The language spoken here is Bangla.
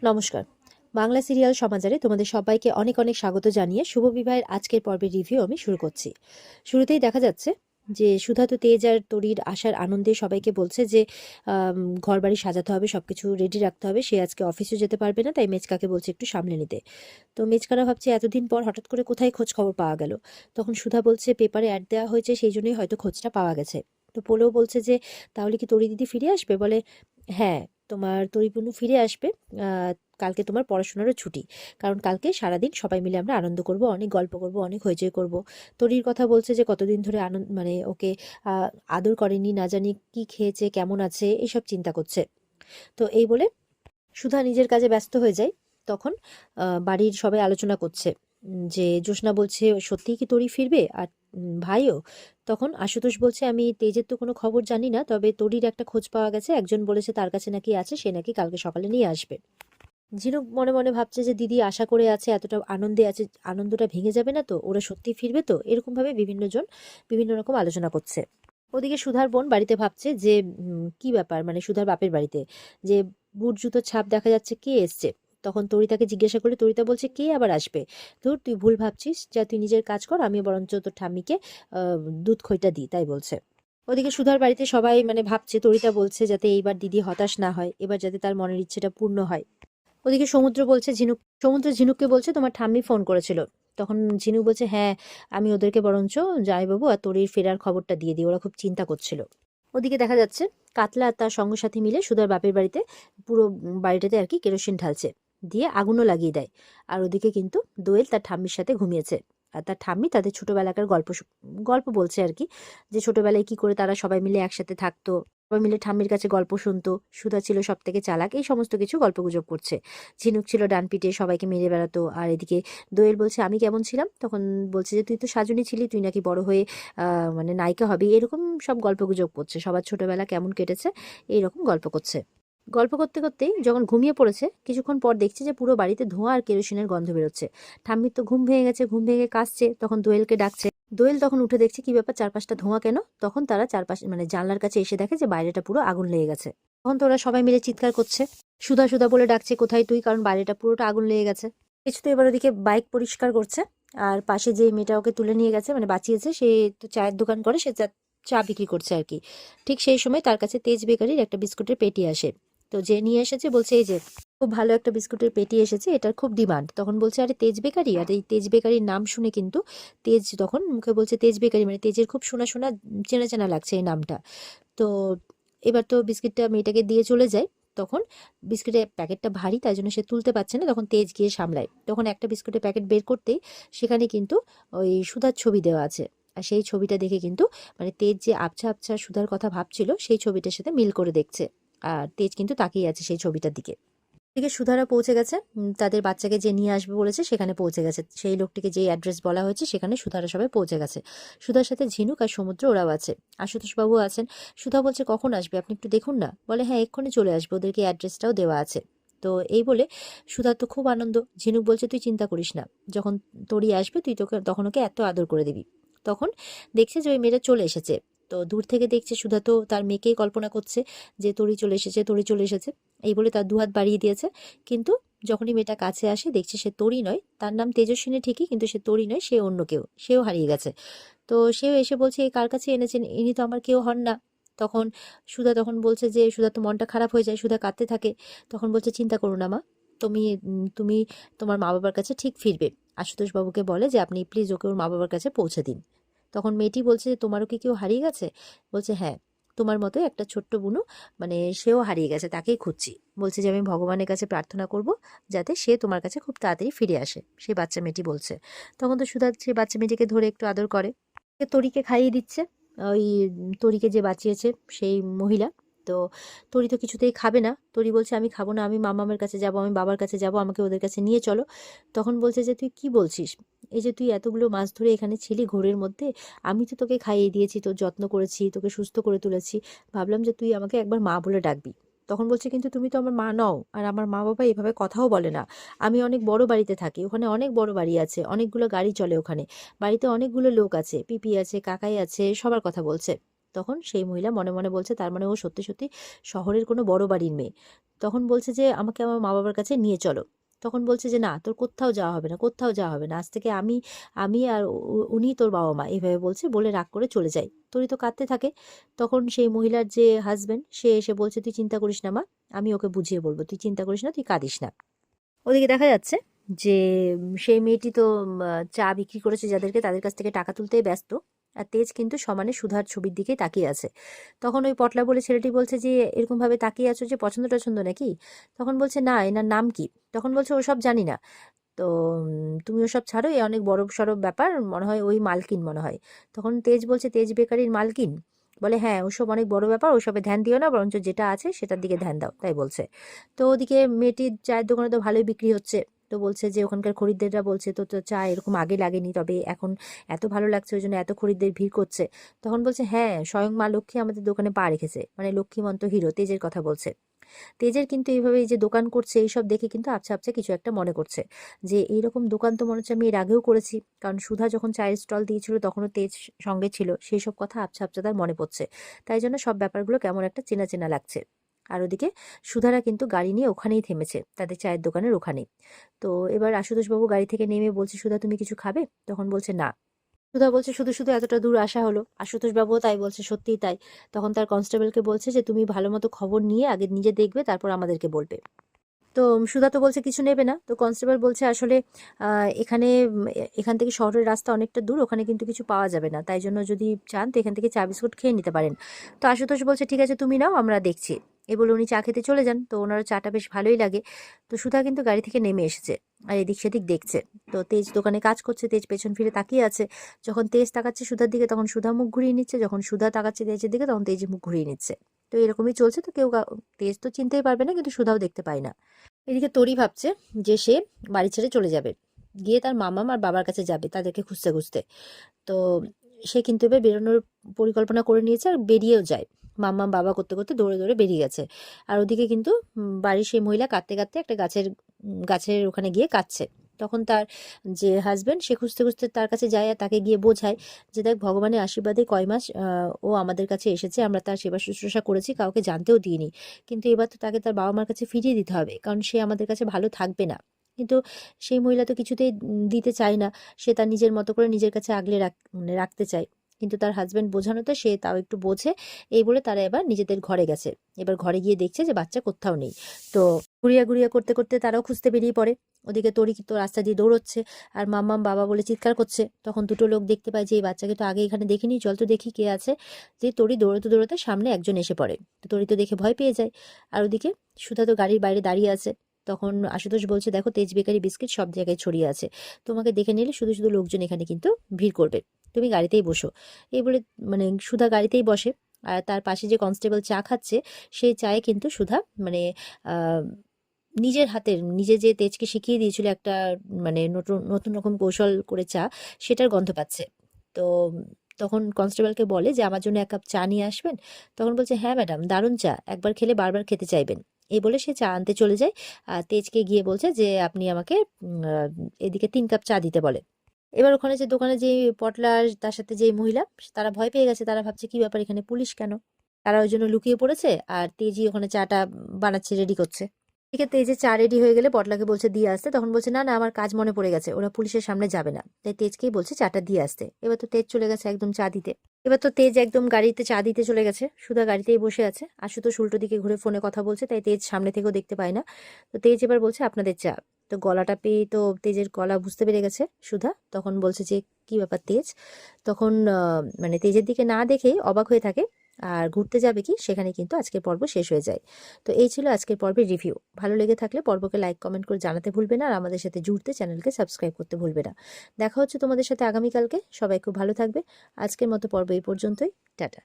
নমস্কার। বাংলা সিরিয়াল সমাচারে তোমাদের সবাইকে অনেক অনেক স্বাগত জানিয়ে শুভ বিবাহের আজকের পর্বের রিভিউ আমি শুরু করছি। শুরুতেই দেখা যাচ্ছে যে সুধা তো তেজ আর তরির আসার আনন্দে সবাইকে বলছে যে ঘর বাড়ি সাজাতে হবে, সবকিছু রেডি রাখতে হবে। সে আজকে অফিসে যেতে পারবে না, তাই মেচকাকে বলছে একটু সামলে নিতে। তো মেচকারা ভাবছে এতদিন পর হঠাৎ করে কোথায় খোঁজ খবর পাওয়া গেল। তখন সুধা বলছে পেপারে অ্যাড দেওয়া হয়েছে, সেই জন্যই হয়তো খোঁজটা পাওয়া গেছে। তো পোলেও বলছে যে তাহলে কি তরি দিদি ফিরে আসবে? বলে হ্যাঁ, তোমার তরিপুনু ফিরে আসবে। আহ, কালকে তোমার পড়াশোনারও ছুটি, কারণ কালকে সারাদিন সবাই মিলে আমরা আনন্দ করব, অনেক গল্প করব, অনেক হইচই করব। তরির কথা বলছে যে কতদিন ধরে আনন্দ মানে ওকে আহ, আদর করেনি, না জানি কি খেয়েছে, কেমন আছে, এইসব চিন্তা করছে। তো এই বলে সুধা নিজের কাজে ব্যস্ত হয়ে যায়। তখন বাড়ির সবাই আলোচনা করছে যে জ্যোৎস্না বলছে সত্যিই কি তরি ফিরবে, আর ভাইও। তখন আশুতোষ বলছে আমি তেজের তো কোনো খবর জানি না, তবে তরির একটা খোঁজ পাওয়া গেছে, একজন বলেছে তার কাছে নাকি আছে, সে নাকি কালকে সকালে নিয়ে আসবে। ঝিনুক মনে মনে ভাবছে যে দিদি আশা করে আছে, এতটা আনন্দে আছে, আনন্দটা ভেঙে যাবে না তো, ওরা সত্যি ফিরবে তো, এরকম ভাবে বিভিন্ন জন বিভিন্ন রকম আলোচনা করছে। ওদিকে সুধার বোন বাড়িতে ভাবছে যে কি ব্যাপার, মানে সুধার বাপের বাড়িতে যে বুট জুতোর ছাপ দেখা যাচ্ছে, কে এসছে। তখন তরিতাকে জিজ্ঞাসা করলে তরিতা বলছে কে আবার আসবে, ধুর তুই ভুল ভাবছিস, যা তুই নিজের কাজ কর, আমি বরঞ্চ তোর ঠাম্মিকে দুধ খইটা দিই, তাই বলছে। ওদিকে সুধার বাড়িতে সবাই মানে ভাবছে, তরিতা বলছে যাতে এইবার দিদি হতাশ না হয়, এবার যাতে তার মনের ইচ্ছেটা পূর্ণ হয়। ওদিকে সমুদ্র বলছে সমুদ্র ঝিনুককে বলছে তোমার ঠাম্মি ফোন করেছিল। তখন ঝিনুক বলছে হ্যাঁ, আমি ওদেরকে বরঞ্চ জামাইবাবু আর তরির ফেরার খবরটা দিয়ে দিই, ওরা খুব চিন্তা করছিল। ওদিকে দেখা যাচ্ছে কাতলা আর তার সঙ্গ সাথী মিলে সুধার বাপের বাড়িতে পুরো বাড়িটাতে আর কি কেরোসিন ঢালছে, দিয়ে আগুনও লাগিয়ে দেয়। আর ওদিকে কিন্তু দোয়েল তার ঠাম্মির সাথে ঘুমিয়েছে। আর তার ঠাম্মি তাদের ছোটবেলাকার গল্প বলছে আর কি, যে ছোটবেলায় কি করে তারা সবাই মিলে একসাথে থাকতো, সবাই মিলে ঠাম্মির কাছে গল্প শুনতো, সুধা ছিল সব থেকে চালাক, এই সমস্ত কিছু গল্পগুজব করছে। ঝিনুক ছিল ডান পিটে, সবাইকে মেরে বেড়াতো। আর এদিকে দোয়েল বলছে আমি কেমন ছিলাম, তখন বলছে যে তুই তো সাজুনি ছিলি, তুই নাকি বড় হয়ে মানে নায়িকা হবে, এরকম সব গল্পগুজব করছে, সবার ছোটবেলা কেমন কেটেছে এইরকম গল্প করছে। গল্প করতে করতেই যখন ঘুমিয়ে পড়েছে, কিছুক্ষণ পর দেখছে যে পুরো বাড়িতে ধোঁয়া আর কেরোসিনের গন্ধ বেরোচ্ছে। ঠাম্মির তো ঘুম ভেঙে গেছে, ঘুম ভেঙে কাশছে, তখন দোয়েলকে ডাকছে। দোয়েল তখন উঠে দেখছে কি ব্যাপার, চারপাশটা ধোঁয়া কেন। তখন তারা চারপাশে মানে জানলার কাছে এসে দেখে যে বাইরেটা পুরো আগুন লেগে গেছে। তখন তো ওরা সবাই মিলে চিৎকার করছে, সুধা সুধা বলে ডাকছে কোথায় তুই, কারণ বাইরেটা পুরোটা আগুন লেগে গেছে। কিছু তো এবার ওদিকে বাইক পরিষ্কার করছে। আর পাশে যে মেয়েটা ওকে তুলে নিয়ে গেছে মানে বাঁচিয়েছে, সে তো চায়ের দোকান করে, সে চা বিক্রি করছে আর কি। ঠিক সেই সময় তার কাছে তেজ বেকারির একটা বিস্কুটের পেটি আসে। তো যে নিয়ে এসেছে বলছে এই যে খুব ভালো একটা বিস্কুটের পেটি এসেছে, এটার খুব ডিমান্ড। তখন বলছে আরে তেজ বেকারি, আর এই তেজ বেকারির নাম শুনে কিন্তু তেজ তখন মুখে বলছে তেজ বেকারি, মানে তেজের খুব শোনা শোনা চেনা চেনা লাগছে এই নামটা। তো এবার তো বিস্কিটটা মেয়েটাকে দিয়ে চলে যায়। তখন বিস্কুটের প্যাকেটটা ভারী, তাই জন্য সে তুলতে পারছে না, তখন তেজ গিয়ে সামলায়। তখন একটা বিস্কুটের প্যাকেট বের করতেই সেখানে কিন্তু ওই সুধার ছবি দেওয়া আছে। আর সেই ছবিটা দেখে কিন্তু মানে তেজ যে আবছা আবছা সুধার কথা ভাবছিল, সেই ছবিটার সাথে মিল করে দেখছে। আর তেজ কিন্তু তাকিয়ে আছে সেই ছবিটার দিকে। দিকে সুধারা পৌঁছে গেছে, তাদের বাচ্চাকে যে নিয়ে আসবে বলেছে সেখানে পৌঁছে গেছে। সেই লোকটিকে যে অ্যাড্রেস বলা হয়েছে সেখানে সুধারা সবাই পৌঁছে গেছে। সুধার সাথে ঝিনুক আর সমুদ্র ওরাও আছে, আশুতোষ বাবু আছেন। সুধা বলছে কখন আসবে, আপনি একটু দেখুন না। বলে হ্যাঁ এক্ষুনি চলে আসবে, ওদেরকে অ্যাড্রেসটাও দেওয়া আছে। তো এই বলে সুধার তো খুব আনন্দ। ঝিনুক বলছে তুই চিন্তা করিস না, যখন তোরই আসবে তুই তোকে তখন ওকে এত আদর করে দিবি। তখন দেখছে যে ওই মেয়েটা চলে এসেছে। তো দূর থেকে দেখছে সুধা তো তার মেয়েকেই কল্পনা করছে যে তরি চলে এসেছে, তরি চলে এসেছে, এই বলে তার দুহাত বাড়িয়ে দিয়েছে। কিন্তু যখনই মেয়েটা কাছে আসে দেখছে সে তরি নয়, তার নাম তেজস্বিনী ঠিকই, কিন্তু সে তরি নয়, সে অন্য কেউ, সেও হারিয়ে গেছে। তো সেও এসে বলছে এই কার কাছে এনেছেন, ইনি তো আমার কেউ হন না। তখন সুধা তখন বলছে যে সুধা তো মনটা খারাপ হয়ে যায়, সুধা কাঁদতে থাকে। তখন বলছে চিন্তা করো না মা, তুমি তোমার মা বাবার কাছে ঠিক ফিরবে। আশুতোষ বাবুকে বলে যে আপনি প্লিজ ওকে ওর মা বাবার কাছে পৌঁছে দিন। তখন মেয়েটি বলছে যে তোমারও কি কেউ হারিয়ে গেছে? বলছে হ্যাঁ, তোমার মতো একটা ছোট্ট বুনু, মানে সেও হারিয়ে গেছে, তাকেই খুঁজছি। বলছে যে আমি ভগবানের কাছে প্রার্থনা করব যাতে সে তোমার কাছে খুব তাড়াতাড়ি ফিরে আসে, সেই বাচ্চা মেয়েটি বলছে। তখন তো সুধা সেই বাচ্চা মেয়েটিকে ধরে একটু আদর করে, তরিকে খাইয়ে দিচ্ছে। ওই তরিকে যে বাঁচিয়েছে সেই মহিলা। তো তরি তো কিছুতেই খাবে না, তরি বলছে আমি খাবো না, আমি মামামের কাছে যাব, আমি বাবার কাছে যাব, আমাকে ওদের কাছে নিয়ে চলো। তখন বলছে যে তুই কি বলছিস, এই যে তুই এতগুলো মাস ধরে এখানে ছিলি ঘোরের মধ্যে, আমি তো তোকে খাইয়ে দিয়েছি, তোর যত্ন করেছি, তোকে সুস্থ করে তুলেছি, ভাবলাম যে তুই আমাকে একবার মা বলে ডাকবি। তখন বলছে কিন্তু তুমি তো আমার মা নও, আর আমার মা বাবা এভাবে কথাও বলে না। আমি অনেক বড় বাড়িতে থাকি, ওখানে অনেক বড় বাড়ি আছে, অনেকগুলো গাড়ি চলে ওখানে, বাড়িতে অনেকগুলো লোক আছে, পিপি আছে, কাকাই আছে, সবার কথা বলছে। তখন সেই মহিলা মনে মনে বলছে তার মানে ও সত্যি সত্যি শহরের কোনো বড় বাড়ির মেয়ে। তখন বলছে যে আমাকে আমার মা বাবার কাছে নিয়ে চলো। তখন বলছে যে না, তোর কোথাও যাওয়া হবে না, কোথাও যাওয়া হবে না, আজ থেকে আমি আমি আর উনি তোর বাবা মা, এইভাবে বলছে, বলে রাগ করে চলে যায়। তোরই তো কাঁদতে থাকে। তখন সেই মহিলার যে হাজবেন্ড সে এসে বলছে তুই চিন্তা করিস না মা, আমি ওকে বুঝিয়ে বলবো, তুই চিন্তা করিস না, তুই কাঁদিস না। ওদিকে দেখা যাচ্ছে যে সেই মেয়েটি তো চা বিক্রি করেছে যাদেরকে, তাদের কাছ থেকে টাকা তুলতেই ব্যস্ত। আর তেজ কিন্তু সমানে সুধার ছবির দিকেই তাকিয়ে আছে। তখন ওই পটলা বলে ছেলেটি বলছে যে এরকম ভাবে তাকিয়ে আছো যে পছন্দ টছন্দ নাকি? তখন বলছে না, এনার নাম কি? তখন বলছে ওসব জানি না। তো তুমি ওসব ছাড়ো, এ অনেক বড় সড়ো ব্যাপার, মনে হয় ওই মালকিন মনে হয়। তখন তেজ বলছে তেজ বেকারির মালকিন? বলে হ্যাঁ, ওসব অনেক বড় ব্যাপার, ওসবে ধ্যান দিও না, বরঞ্চ যেটা আছে সেটার দিকে ধ্যান দাও, তাই বলছে। তো ওদিকে মেয়েটির চায়ের দোকানে তো ভালোই বিক্রি হচ্ছে। তো বলছে যে ওখানকার খরিদ্দেররা বলছে তো তো চা এরকম আগে লাগেনি, তবে এখন এত ভালো লাগছে, ওই জন্য এত খরিদ্দের ভিড় করছে। তখন বলছে হ্যাঁ, স্বয়ং মা লক্ষ্মী আমাদের দোকানে পা রেখেছে, মানে লক্ষ্মীমন্ত হিরো তেজের কথা বলছে। তেজের কিন্তু এইভাবে এই যে দোকান করছে এইসব দেখে কিন্তু আবছা আবছা কিছু একটা মনে করছে, যে এইরকম দোকান তো মনে হচ্ছে আমি এর আগেও করেছি, কারণ সুধা যখন চায়ের স্টল দিয়েছিল তখনও তেজ সঙ্গে ছিল, সেই সব কথা আবছা আবছা তার মনে পড়ছে। তাই জন্য সব ব্যাপারগুলো কেমন একটা চেনা চেনা লাগছে। আর ওদিকে সুধারা কিন্তু গাড়ি নিয়ে ওখানেই থেমেছে, তাদের চায়ের দোকানের ওখানেই। তো এবার আশুতোষবাবু গাড়ি থেকে নেমে বলছে সুধা তুমি কিছু খাবে? তখন বলছে না। সুধা বলছে শুধু শুধু এতটা দূর আসা হলো? আশুতোষবাবুও তাই বলছে, সত্যিই তাই। তখন তার কনস্টেবলকে বলছে যে তুমি ভালো মতো খবর নিয়ে আগে নিজে দেখবে, তারপর আমাদেরকে বলবে। তো সুধা তো বলছে কিছু নেবে না। তো কনস্টেবল বলছে আসলে এখানে এখান থেকে শহরের রাস্তা অনেকটা দূর, ওখানে কিন্তু কিছু পাওয়া যাবে না, তাই জন্য যদি চান তো এখান থেকে চা বিস্কুট খেয়ে নিতে পারেন। তো আশুতোষ বলছে ঠিক আছে তুমি নাও, আমরা দেখছি। এ বলে উনি চা খেতে চলে যান। তো ওনারও চাটা বেশ ভালোই লাগে। তো সুধা কিন্তু গাড়ি থেকে নেমে এসেছে আর এদিক সেদিক দেখছে। তো তেজ দোকানে কাজ করছে, তেজ পেছন ফিরে তাকিয়ে আছে। যখন তেজ তাকাচ্ছে সুধার দিকে তখন সুধা মুখ ঘুরিয়ে নিচ্ছে, যখন সুধা তাকাচ্ছে তেজের দিকে তখন তেজ মুখ ঘুরিয়ে নিচ্ছে। তো এরকমই চলছে। তো কেউ তেজ তো চিনতেই পারবে না, কিন্তু সুধাও দেখতে পায় না। এদিকে তরি ভাবছে যে সে বাড়ি ছেড়ে চলে যাবে, গিয়ে তার মামা আর বাবার কাছে যাবে তাদেরকে খুঁজতে খুঁজতে। তো সে কিন্তু এবার বেরোনোর পরিকল্পনা করে নিয়েছে আর বেরিয়েও যায়। মাম্মা বাবা করতে করতে দৌড়ে দৌড়ে বেরিয়ে গেছে। আর ওদিকে কিন্তু বাড়ির সেই মহিলা কাঁদতে কাঁদতে একটা গাছের ওখানে গিয়ে কাঁদছে। তখন তার যে হাজবেন্ড সে খুঁজতে খুঁজতে তার কাছে যায় আর তাকে গিয়ে বোঝায় যে দেখ, ভগবানের আশীর্বাদে কয় মাস ও আমাদের কাছে এসেছে, আমরা তার সেবা শুশ্রূষা করেছি, কাউকে জানতেও দিইনি। কিন্তু এবার তো তাকে তার বাবা মার কাছে ফিরিয়ে দিতে হবে, কারণ সে আমাদের কাছে ভালো থাকবে না। কিন্তু সেই মহিলা তো কিছুতেই দিতে চায় না। সে তার নিজের মতো করে নিজের কাছে আগলে মানে রাখতে চায়। কিন্তু তার হাজবেন্ড বোঝানোতে সে তাও একটু বোঝে। এই বলে তারা এবার নিজেদের ঘরে গেছে। এবার ঘরে গিয়ে দেখছে যে বাচ্চা কোথাও নেই। তো ঘুরিয়া ঘুরিয়া করতে করতে তারাও খুঁজতে বেরিয়ে পড়ে। ওদিকে তরি তো রাস্তা দিয়ে দৌড়চ্ছে আর মাম্মাম বাবা বলে চিৎকার করছে। তখন দুটো লোক দেখতে পায় যে এই বাচ্চাকে তো আগে এখানে দেখিনি, চল তো দেখি কে আছে। যে তরি দৌড়তে দৌড়তে সামনে একজন এসে পড়ে। তো তরি তো দেখে ভয় পেয়ে যায়। আর ওদিকে সুধা তো গাড়ির বাইরে দাঁড়িয়ে আছে। তখন আশুতোষ বলছে দেখো, তেজ বেকারি বিস্কিট সব জায়গায় ছড়িয়ে আছে, তোমাকে দেখে নিলে শুধু শুধু লোকজন এখানে কিন্তু ভিড় করবে, তুমি গাড়িতেই বসো। এই বলে মানে সুধা গাড়িতেই বসে। আর তার পাশে যে কনস্টেবল চা খাচ্ছে সেই চায়ে কিন্তু সুধা মানে আহ নিজের হাতের নিজে যে তেজকে শিখিয়ে দিয়েছিল একটা মানে নতুন নতুন রকম কৌশল করে চা, সেটার গন্ধ পাচ্ছে। তো তখন কনস্টেবলকে বলে যে আমার জন্য এক কাপ চা নিয়ে আসবেন। তখন বলছে হ্যাঁ ম্যাডাম, দারুণ চা, একবার খেলে বারবার খেতে চাইবেন। এই বলে সে চা আনতে চলে যায়। আর তেজকে গিয়ে বলছে যে আপনি আমাকে এদিকে 3 কাপ চা দিতে বলে। এবার ওখানে যে দোকানে যে পটলা আর তার সাথে যে মহিলা, তারা ভয় পেয়ে গেছে। তারা ভাবছে কি ব্যাপার, এখানে পুলিশ কেন? তারা ওই জন্য লুকিয়ে পড়েছে আর তেজি ওখানে চাটা বানাচ্ছে, রেডি করছে। ঠিক আছে, তেজের চা রেডি হয়ে গেলে পটলাকে বলছে দিয়ে আসতে। তখন বলছে না না, আমার কাজ মনে পড়ে গেছে, ওরা পুলিশের সামনে যাবে না, তাই তেজকেই বলছে চাটা দিয়ে আসতে। এবার তো তেজ চলে গেছে একদম চা দিতে। এবার তো তেজ একদম গাড়িতে চা দিতে চলে গেছে, সুধা গাড়িতেই বসে আছে। আশুতোষ উল্টো দিকে ঘুরে ফোনে কথা বলছে, তাই তেজ সামনে থেকেও দেখতে পায় না। তো তেজ এবার বলছে আপনাদের চা। তো গলাটা পেয়ে তো তেজের গলা বুঝতে পেরে গেছে সুধা। তখন বলছে যে কি ব্যাপার তেজ? তখন মানে তেজের দিকে না দেখেই অবাক হয়ে থাকে। আর ঘুরতে যাবে কি সেখানে কিন্তু আজকের পর্ব শেষ হয়ে যায়। তো এই ছিল আজকের পর্বের রিভিউ। ভালো লেগে থাকলে পর্বকে লাইক কমেন্ট করে জানাতে ভুলবে না, আর আমাদের সাথে জুড়তে চ্যানেলকে সাবস্ক্রাইব করতে ভুলবে না। দেখা হচ্ছে তোমাদের সাথে আগামীকালকে। সবাই খুব ভালো থাকবে। আজকের মতো পর্ব এই পর্যন্তই। টাটা।